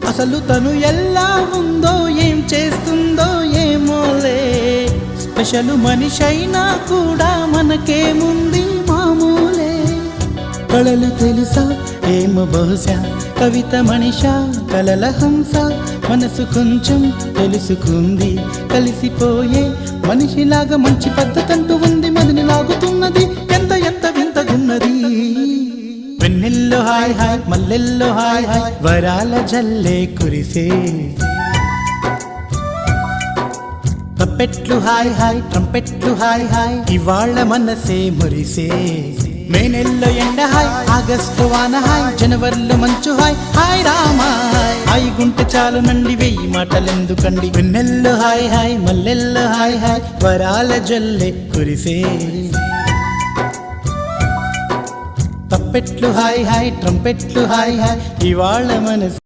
అసలు తను ఎలా ఉందో ఏం చేస్తుందో ఏమోలే, స్పెషల్ మనిషైనా కూడా మనకేముంది మామూలే. కళలు తెలుసా ఏమో బహుశా, కవిత మనిషా కలల హంస, మనసు కొంచెం తెలుసుకుంది కలిసిపోయే మనిషిలాగా, మంచి పద్ధతంటూ ఉంది మదిని లాగుతున్నది, ఎంత ఎంత వింతగున్నది. వెన్నెల్లో హాయ్ హాయ్ మల్లెల్లో హాయ్ హాయ్, వరాల జల్లే కురిసే. తప్పెట్లు హాయ్ హాయ్ ట్రంపెట్లు హాయ్ హాయ్, ఇవాళ మనసే మురిసే. మే నెల్లో ఎండ హాయ్, ఆగస్టు వాన హాయ్, జనవరిలో మంచు హాయ్, హాయ్ రామా హాయ్ గుంటె చాలు నండి వెయ్యి మాటలెందుకండి. వెన్నెల్లో హాయ్ హాయ్ మల్లెల్లో హాయ్ హాయ్, వరాల జల్లే కురిసే. తప్పెట్లు హాయ్ హాయ్ ట్రంపెట్లు హాయ్ హాయ్, ఇవాళ మనసు